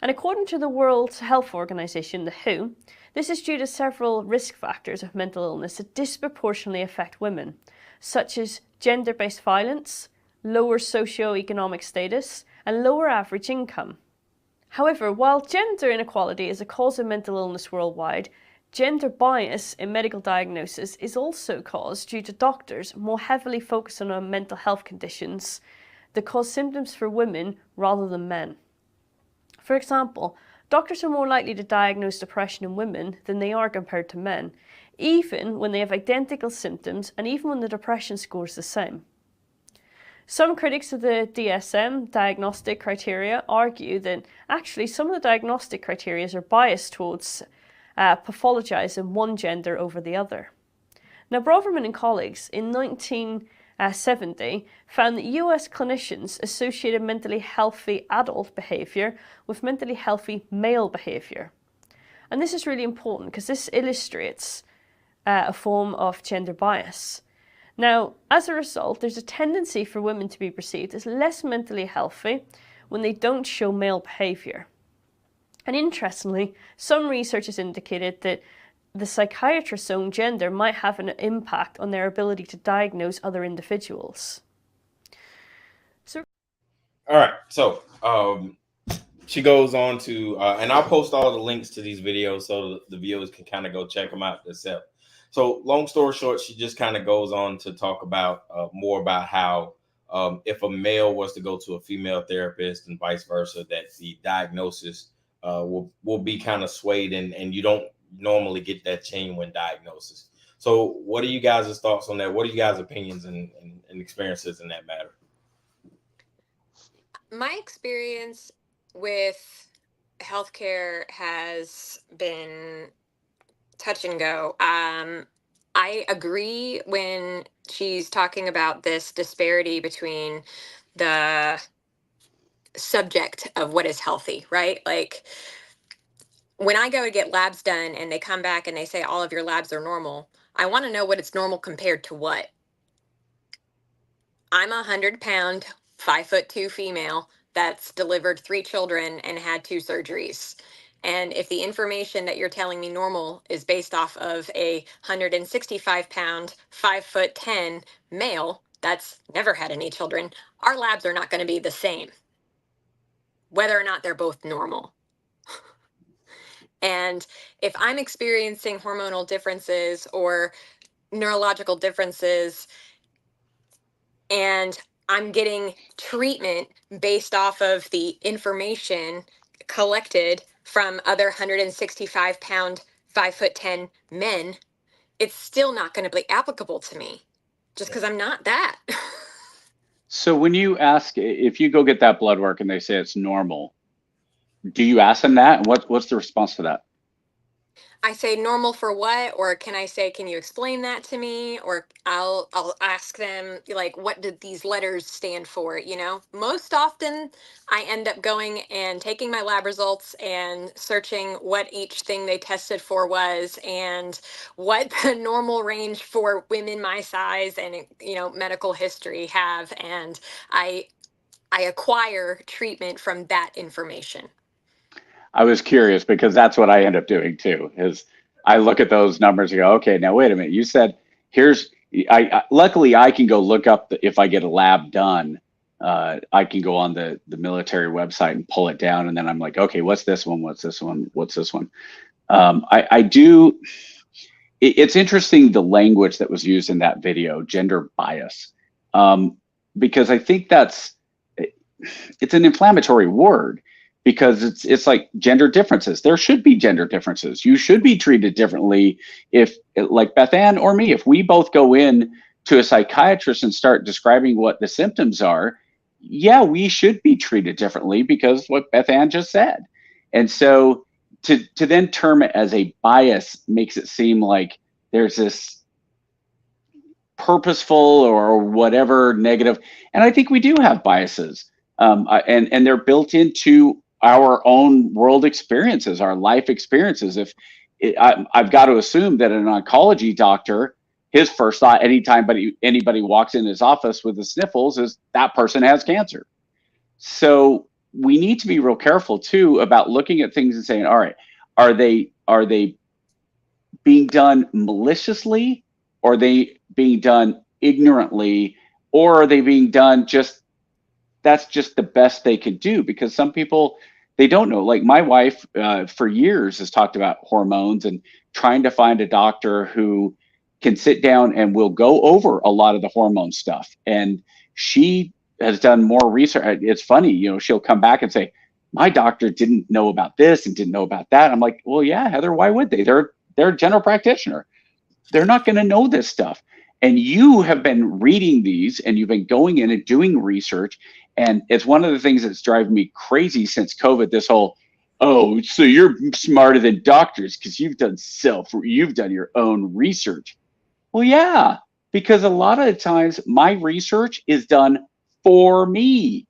And according to the World Health Organization, the WHO, this is due to several risk factors of mental illness that disproportionately affect women, such as gender-based violence, lower socioeconomic status, and lower average income. However, while gender inequality is a cause of mental illness worldwide, gender bias in medical diagnosis is also caused due to doctors more heavily focusing on mental health conditions that cause symptoms for women rather than men. For example, doctors are more likely to diagnose depression in women than they are compared to men, even when they have identical symptoms and even when the depression score is the same. Some critics of the DSM, diagnostic criteria, argue that actually some of the diagnostic criteria are biased towards pathologizing one gender over the other. Now, Broverman and colleagues in 1970 found that US clinicians associated mentally healthy adult behavior with mentally healthy male behavior. And this is really important because this illustrates a form of gender bias. Now, as a result, there's a tendency for women to be perceived as less mentally healthy when they don't show male behavior. And interestingly, some research has indicated that the psychiatrist's own gender might have an impact on their ability to diagnose other individuals. All right, so she goes on to, and I'll post all the links to these videos so the viewers can kind of go check them out themselves. So long story short, she just kind of goes on to talk about more about how if a male was to go to a female therapist and vice versa, that the diagnosis will be kind of swayed, and you don't normally get that genuine diagnosis. So what are you guys' thoughts on that? What are you guys' opinions and experiences in that matter? My experience with healthcare has been touch and go. I agree when she's talking about this disparity between the subject of what is healthy, right? Like when I go to get labs done and they come back and they say all of your labs are normal, I want to know what it's normal compared to what. I'm 100-pound, 5'2" female that's delivered 3 children and had 2 surgeries. And if the information that you're telling me normal is based off of a 165-pound, 5'10" male that's never had any children, our labs are not going to be the same, whether or not they're both normal. And if I'm experiencing hormonal differences or neurological differences, and I'm getting treatment based off of the information collected from other 165-pound, 5'10" men, it's still not going to be applicable to me just because I'm not that. So when you ask, if you go get that blood work and they say it's normal, do you ask them that? And what's the response to that? I say normal for what, or can I say, can you explain that to me? Or I'll ask them like, what did these letters stand for? You know, most often I end up going and taking my lab results and searching what each thing they tested for was and what the normal range for women my size and, you know, medical history have, and I acquire treatment from that information. I was curious because that's what I end up doing too, is I look at those numbers and go, okay, now wait a minute. You said here's, luckily I can go look up if I get a lab done, I can go on the military website and pull it down. And then I'm like, okay, what's this one? What's this one? What's this one? I do. It's interesting the language that was used in that video, gender bias, because I think it's an inflammatory word because it's like gender differences. There should be gender differences. You should be treated differently if, like BethAnne or me, if we both go in to a psychiatrist and start describing what the symptoms are, yeah, we should be treated differently because what BethAnne just said. And so to then term it as a bias makes it seem like there's this purposeful or whatever negative. And I think we do have biases. And they're built into our own world experiences, our life experiences. I've got to assume that an oncology doctor, his first thought anytime anybody walks in his office with the sniffles is that person has cancer. So we need to be real careful too about looking at things and saying, all right, are they being done maliciously? Or are they being done ignorantly? Or are they being done that's just the best they can do? Because some people, they don't know. Like my wife for years has talked about hormones and trying to find a doctor who can sit down and will go over a lot of the hormone stuff. And she has done more research. It's funny, you know, she'll come back and say, my doctor didn't know about this and didn't know about that. I'm like, well, yeah, Heather, why would they? They're a general practitioner. They're not going to know this stuff. And you have been reading these and you've been going in and doing research. And it's one of the things that's driving me crazy since COVID, this whole, oh, so you're smarter than doctors because you've done your own research. Well, yeah, because a lot of the times my research is done for me.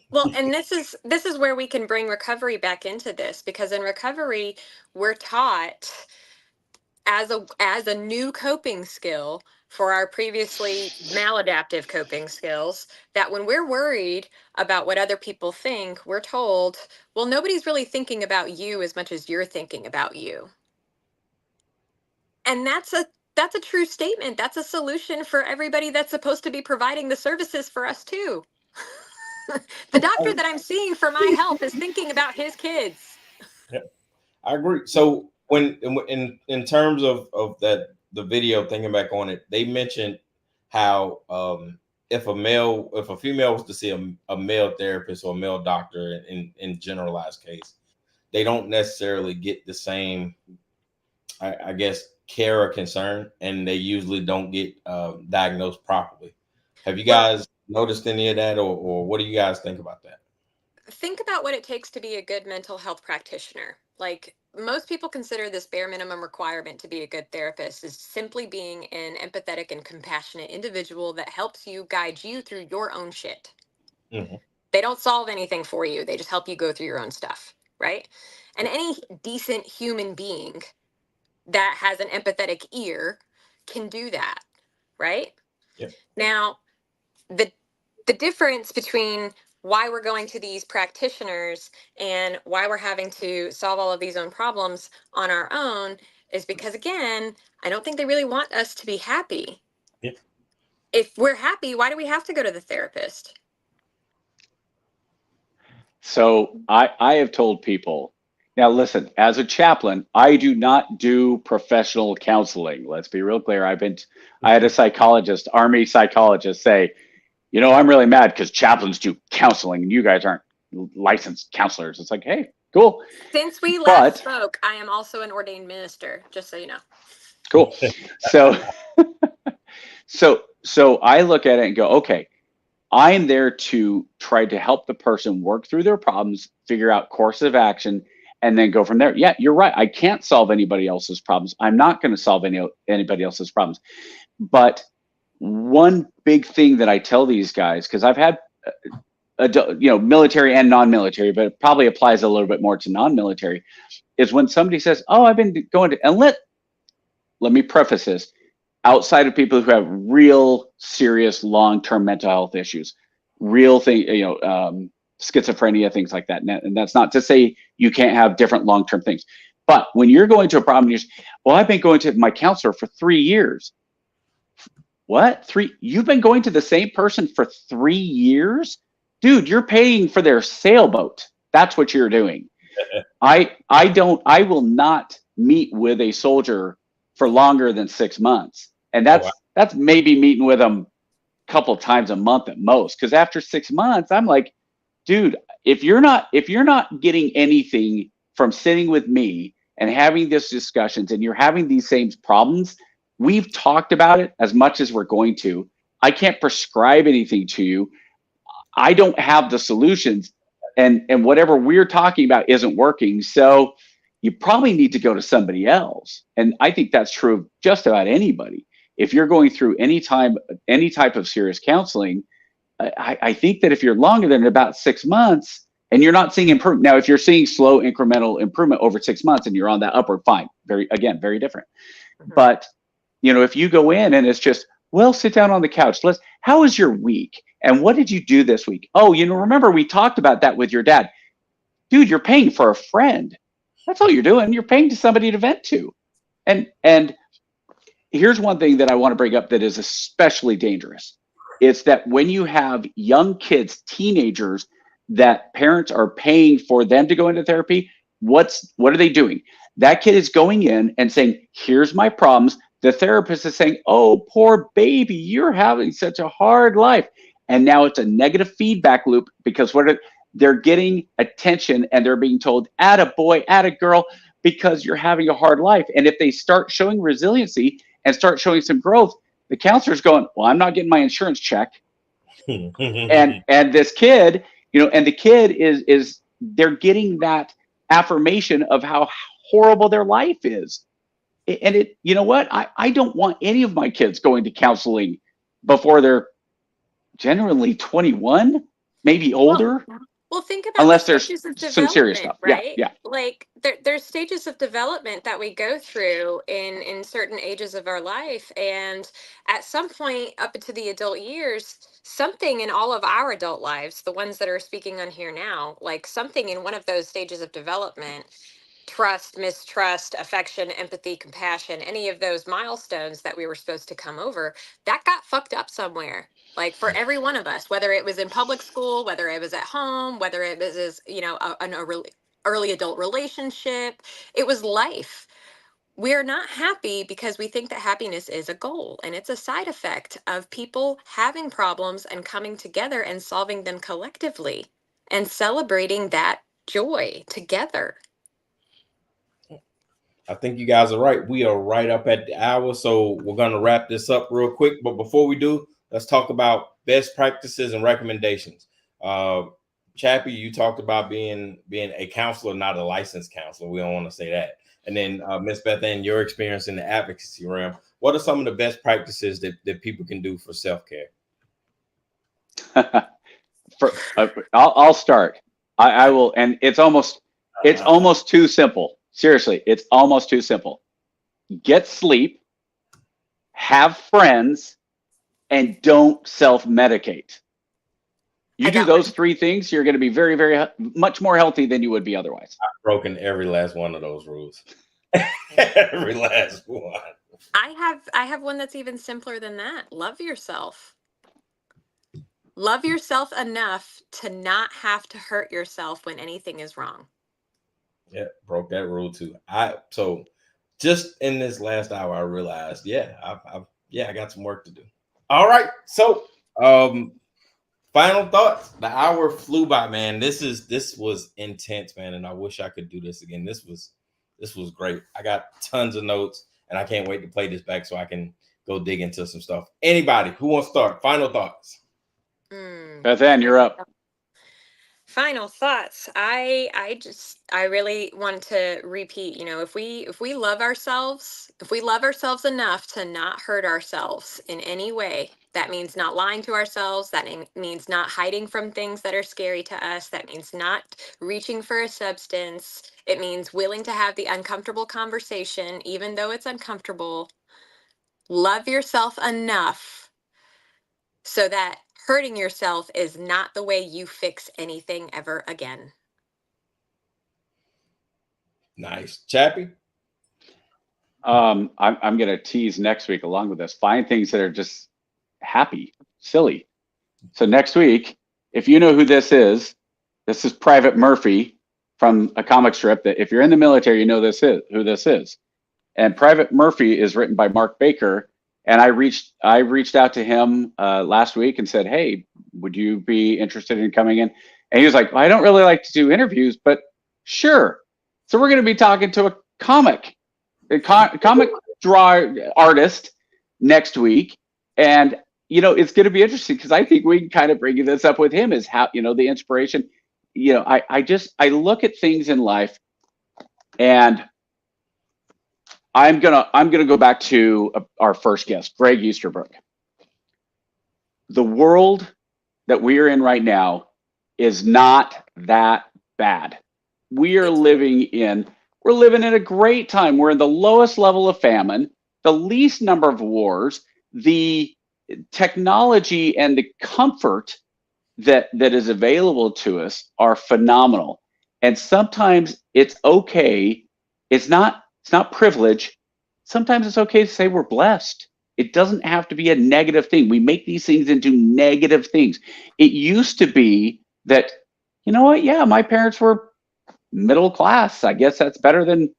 Well, and this is where we can bring recovery back into this, because in recovery we're taught as a new coping skill for our previously maladaptive coping skills, that when we're worried about what other people think, we're told, well, nobody's really thinking about you as much as you're thinking about you. And that's a true statement. That's a solution for everybody that's supposed to be providing the services for us too. The doctor that I'm seeing for my health is thinking about his kids. Yeah, I agree. So when in terms of that, the video, thinking back on it, they mentioned how if a female was to see a male therapist or a male doctor in generalized case, they don't necessarily get the same, I guess, care or concern, and they usually don't get diagnosed properly. Have you guys noticed any of that, or what do you guys think about that? Think about what it takes to be a good mental health practitioner. Like, most people consider this bare minimum requirement to be a good therapist is simply being an empathetic and compassionate individual that helps you guide you through your own shit. Mm-hmm. They don't solve anything for you. They just help you go through your own stuff, right? And any decent human being that has an empathetic ear can do that, right? Yep. Now, the difference between why we're going to these practitioners and why we're having to solve all of these own problems on our own is because, again, I don't think they really want us to be happy. Yep. If we're happy, why do we have to go to the therapist? So I have told people, now listen, as a chaplain, I do not do professional counseling. Let's be real clear. I had a psychologist, Army psychologist, say, you know, I'm really mad because chaplains do counseling and you guys aren't licensed counselors. It's like, hey, cool. Since we last spoke, I am also an ordained minister, just so you know. Cool. So, so I look at it and go, okay, I'm there to try to help the person work through their problems, figure out course of action, and then go from there. Yeah, you're right. I can't solve anybody else's problems. I'm not going to solve anybody else's problems. But one big thing that I tell these guys, because I've had, military and non-military, but it probably applies a little bit more to non-military, is when somebody says, "Oh, I've been going to," and let me preface this, outside of people who have real serious long-term mental health issues, real thing, schizophrenia, things like that. And that's not to say you can't have different long-term things. But when you're going to a problem, well, I've been going to my counselor for 3 years. What? 3? You've been going to the same person for 3 years? Dude, you're paying for their sailboat. That's what you're doing. I will not meet with a soldier for longer than 6 months. And that's maybe meeting with them a couple times a month at most. Because after 6 months, I'm like, dude, if you're not getting anything from sitting with me and having these discussions, and you're having these same problems, we've talked about it as much as we're going to. I can't prescribe anything to you. I don't have the solutions, and whatever we're talking about isn't working. So you probably need to go to somebody else. And I think that's true of just about anybody. If you're going through any type of serious counseling, I think that if you're longer than about 6 months and you're not seeing improvement, now if you're seeing slow incremental improvement over 6 months and you're on that upward, fine, very different. Mhm. But if you go in and it's just, well, sit down on the couch. How was your week? And what did you do this week? Oh, remember we talked about that with your dad. Dude, you're paying for a friend. That's all you're doing. You're paying to somebody to vent to. And here's one thing that I want to bring up that is especially dangerous. It's that when you have young kids, teenagers, that parents are paying for them to go into therapy, what are they doing? That kid is going in and saying, here's my problems. The therapist is saying, oh, poor baby, you're having such a hard life. And now it's a negative feedback loop, because they're getting attention and they're being told, atta boy, atta girl, because you're having a hard life. And if they start showing resiliency and start showing some growth, the counselor's going, well, I'm not getting my insurance check. and this kid, and the kid is they're getting that affirmation of how horrible their life is. And you know what? I don't want any of my kids going to counseling before they're generally 21, maybe older. Well, think about Unless the there's stages of some serious development, stuff. right? Yeah. Like there's stages of development that we go through in certain ages of our life, and at some point up into the adult years, something in all of our adult lives, the ones that are speaking on here now, like something in one of those stages of development, trust, mistrust, affection, empathy, compassion, any of those milestones that we were supposed to come over, that got fucked up somewhere. Like for every one of us, whether it was in public school, whether it was at home, whether it was as, a really early adult relationship, it was life. We're not happy because we think that happiness is a goal, and it's a side effect of people having problems and coming together and solving them collectively and celebrating that joy together. I think you guys are right. We are right up at the hour, so we're going to wrap this up real quick. But before we do, let's talk about best practices and recommendations. Chappie, you talked about being a counselor, not a licensed counselor. We don't want to say that. And then Miss BethAnne, your experience in the advocacy realm. What are some of the best practices that people can do for self-care? I'll start. I will, and it's almost too simple. Seriously, it's almost too simple. Get sleep, have friends, and don't self-medicate. You do those 3 things, you're going to be very, very much more healthy than you would be otherwise. I've broken every last one of those rules. Every last one. I have one that's even simpler than that. Love yourself. Love yourself enough to not have to hurt yourself when anything is wrong. Yeah, broke that rule too. So just in this last hour, I realized, I got some work to do. All right. So final thoughts. The hour flew by, man. This was intense, man, and I wish I could do this again. This was great. I got tons of notes, and I can't wait to play this back so I can go dig into some stuff. Anybody who wants to start? Final thoughts. BethAnne, you're up. Final thoughts. I really want to repeat, if we love ourselves, if we love ourselves enough to not hurt ourselves in any way, that means not lying to ourselves, that means not hiding from things that are scary to us, that means not reaching for a substance, it means willing to have the uncomfortable conversation even though it's uncomfortable. Love yourself enough so that hurting yourself is not the way you fix anything ever again. Nice. Chappie? I'm going to tease next week along with this. Find things that are just happy, silly. So next week, if you know who this is Private Murphy from a comic strip that if you're in the military, you know who this is. And Private Murphy is written by Mark Baker. And I reached out to him last week and said, hey, would you be interested in coming in? And he was like, well, I don't really like to do interviews, but sure. So we're going to be talking to a comic draw artist next week. And, it's going to be interesting because I think we can kind of bring this up with him is how, the inspiration, I look at things in life and I'm gonna go back to our first guest, Greg Easterbrook. The world that we are in right now is not that bad. We're living in a great time. We're in the lowest level of famine, the least number of wars, the technology and the comfort that is available to us are phenomenal. And sometimes it's okay. It's not privilege. Sometimes it's okay to say we're blessed. It doesn't have to be a negative thing. We make these things into negative things. It used to be that, you know what? Yeah, my parents were middle class. I guess that's better than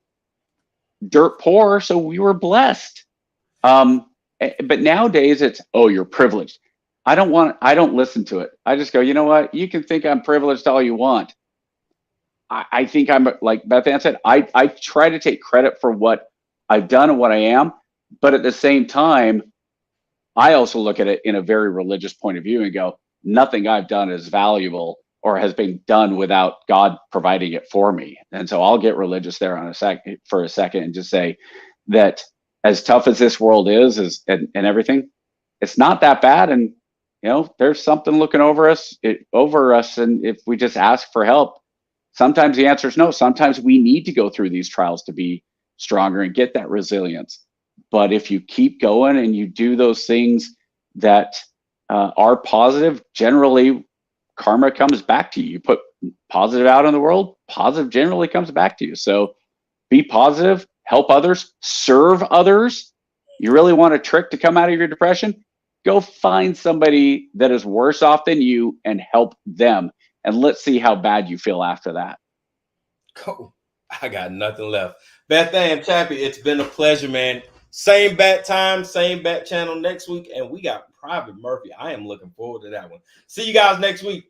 dirt poor. So we were blessed. But nowadays it's, oh, you're privileged. I don't listen to it. I just go, you know what? You can think I'm privileged all you want. I think I'm, like BethAnne said, I try to take credit for what I've done and what I am, but at the same time, I also look at it in a very religious point of view and go, nothing I've done is valuable or has been done without God providing it for me. And so I'll get religious there for a second and just say that as tough as this world is and everything, it's not that bad. And there's something looking over us. And if we just ask for help, sometimes the answer is no. Sometimes we need to go through these trials to be stronger and get that resilience. But if you keep going and you do those things that are positive, generally karma comes back to you. You put positive out in the world, positive generally comes back to you. So be positive, help others, serve others. You really want a trick to come out of your depression? Go find somebody that is worse off than you and help them. And let's see how bad you feel after that. Cool. I got nothing left. BethAnne, Chappie, it's been a pleasure, man. Same bat time, same bat channel next week. And we got Private Murphy. I am looking forward to that one. See you guys next week.